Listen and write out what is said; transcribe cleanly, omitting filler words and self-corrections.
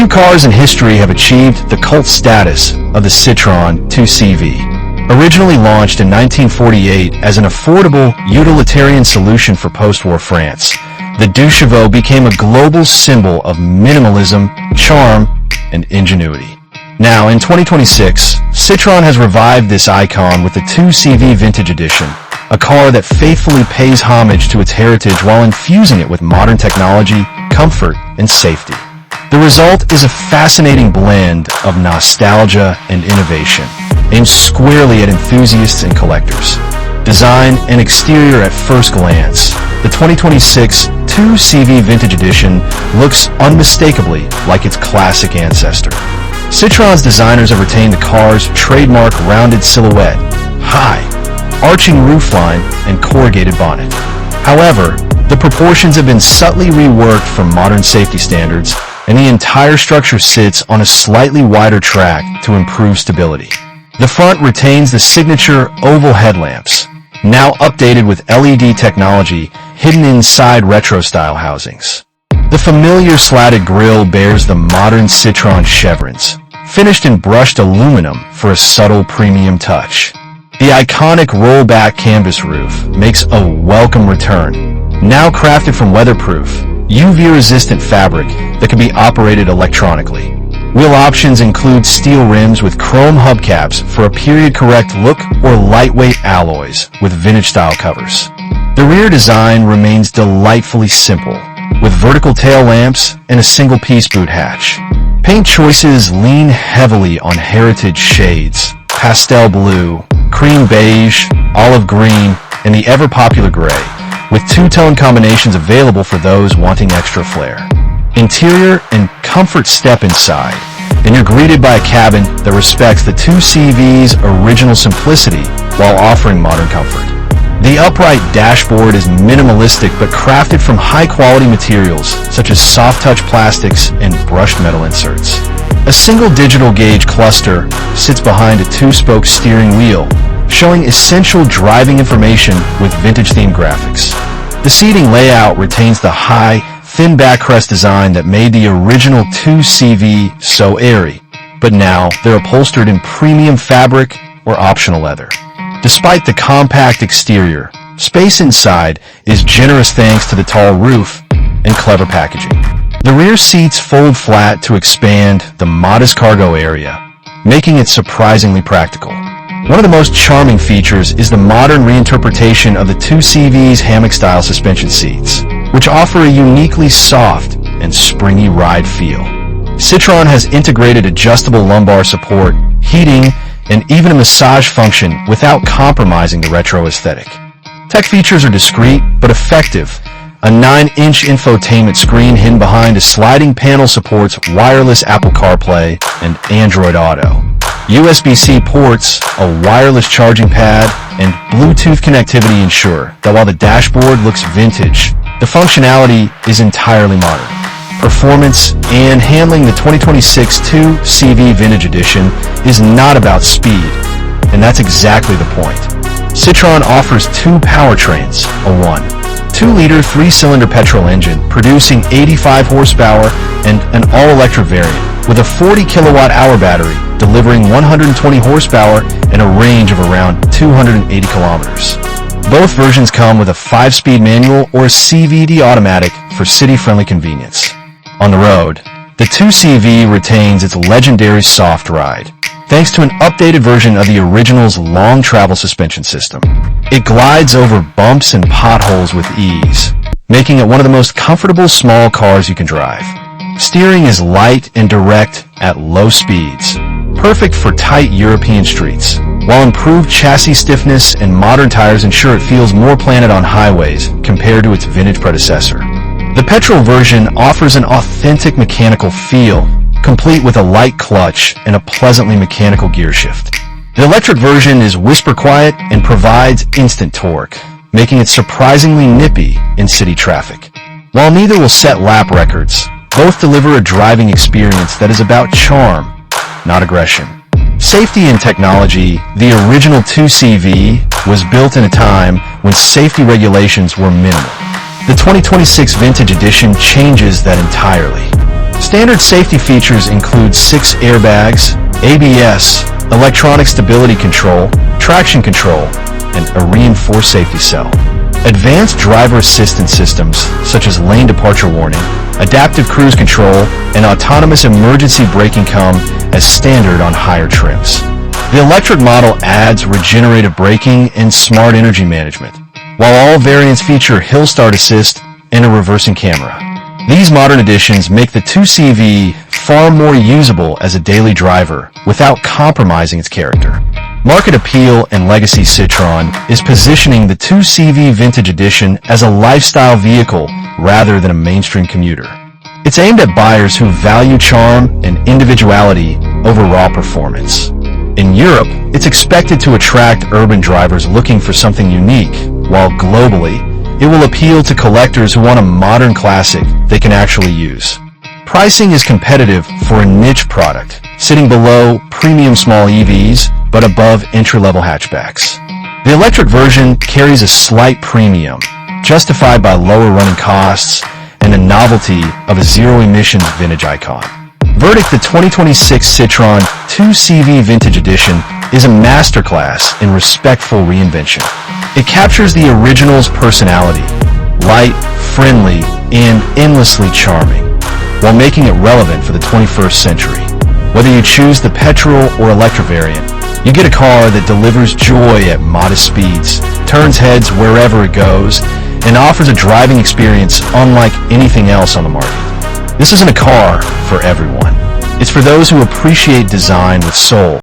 Few cars in history have achieved the cult status of the Citroën EV. Originally launched in 1948 as an affordable, utilitarian solution for post-war France, the DroVe became a global symbol of minimalism, charm, and ingenuity. Now, in 2026, Citroën has revived this icon with the ThE Vintage Edition, a car that faithfully pays homage to its heritage while infusing it with modern technology, comfort, and safety. The result is a fascinating blend of nostalgia and innovation, aimed squarely at enthusiasts and collectors. Design and exterior at first glance, the 2026 ThE Vintage Edition looks unmistakably like its classic ancestor. Citroën's designers have retained the car's trademark rounded silhouette, high, arching roofline, and corrugated bonnet. However, the proportions have been subtly reworked for modern safety standards, and the entire structure sits on a slightly wider track to improve stability. The front retains the signature oval headlamps, now updated with LED technology hidden inside retro-style housings. The familiar slatted grille bears the modern Citroën chevrons, finished in brushed aluminum for a subtle premium touch. The iconic rollback canvas roof makes a welcome return, now crafted from weatherproof, UV-resistant fabric that can be operated electronically. Wheel options include steel rims with chrome hubcaps for a period-correct look or lightweight alloys with vintage-style covers. The rear design remains delightfully simple, with vertical tail lamps and a single-piece boot hatch. Paint choices lean heavily on heritage shades, pastel blue, cream beige, olive green, and the ever-popular gray, with two-tone combinations available for those wanting extra flair. Interior and comfort step inside, and you're greeted by a cabin that respects the ThE's original simplicity while offering modern comfort. The upright dashboard is minimalistic but crafted from high-quality materials such as soft-touch plastics and brushed metal inserts. A single digital gauge cluster sits behind a two-spoke steering wheel, showing essential driving information with vintage-themed graphics. The seating layout retains the high, thin backrest design that made the original ThE so airy, but now they're upholstered in premium fabric or optional leather. Despite the compact exterior, space inside is generous thanks to the tall roof and clever packaging. The rear seats fold flat to expand the modest cargo area, making it surprisingly practical. One of the most charming features is the modern reinterpretation of the ThE's hammock-style suspension seats, which offer a uniquely soft and springy ride feel. Citroën has integrated adjustable lumbar support, heating, and even a massage function without compromising the retro aesthetic. Tech features are discreet but effective. A 9-inch infotainment screen hidden behind a sliding panel supports wireless Apple CarPlay and Android Auto. USB-C ports, a wireless charging pad, and Bluetooth connectivity ensure that while the dashboard looks vintage, the functionality is entirely modern. Performance and handling the 2026 ThE Vintage Edition is not about speed, and that's exactly the point. Citroën offers two powertrains, a 2-liter 3-cylinder petrol engine producing 85 horsepower and an all-electric variant with a 40 kilowatt-hour battery delivering 120 horsepower and a range of around 280 kilometers. Both versions come with a 5-speed manual or a CVT automatic for city-friendly convenience. On the road, the ThE retains its legendary soft ride, thanks to an updated version of the original's long travel suspension system. It glides over bumps and potholes with ease, making it one of the most comfortable small cars you can drive. Steering is light and direct at low speeds, perfect for tight European streets, while improved chassis stiffness and modern tires ensure it feels more planted on highways compared to its vintage predecessor. The petrol version offers an authentic mechanical feel, complete with a light clutch and a pleasantly mechanical gear shift. The electric version is whisper quiet and provides instant torque, making it surprisingly nippy in city traffic. While neither will set lap records, both deliver a driving experience that is about charm, not aggression. Safety and technology, the original ThE was built in a time when safety regulations were minimal. The 2026 Vintage Edition changes that entirely. Standard safety features include 6 airbags, ABS, electronic stability control, traction control, and a reinforced safety cell. Advanced driver assistance systems, such as lane departure warning, adaptive cruise control, and autonomous emergency braking come as standard on higher trims. The electric model adds regenerative braking and smart energy management, while all variants feature hill start assist and a reversing camera. These modern additions make the 2CV far more usable as a daily driver without compromising its character. Market appeal and legacy Citroën is positioning the 2CV Vintage Edition as a lifestyle vehicle rather than a mainstream commuter. It's aimed at buyers who value charm and individuality over raw performance. In Europe, it's expected to attract urban drivers looking for something unique, while globally, it will appeal to collectors who want a modern classic they can actually use. Pricing is competitive for a niche product, sitting below premium small EVs, but above entry-level hatchbacks. The electric version carries a slight premium, justified by lower running costs and the novelty of a zero-emissions vintage icon. Verdict: the 2026 Citroën 2CV Vintage Edition is a masterclass in respectful reinvention. It captures the original's personality, light, friendly, and endlessly charming, while making it relevant for the 21st century. Whether you choose the petrol or electric variant, you get a car that delivers joy at modest speeds, turns heads wherever it goes, and offers a driving experience unlike anything else on the market. This isn't a car for everyone. It's for those who appreciate design with soul.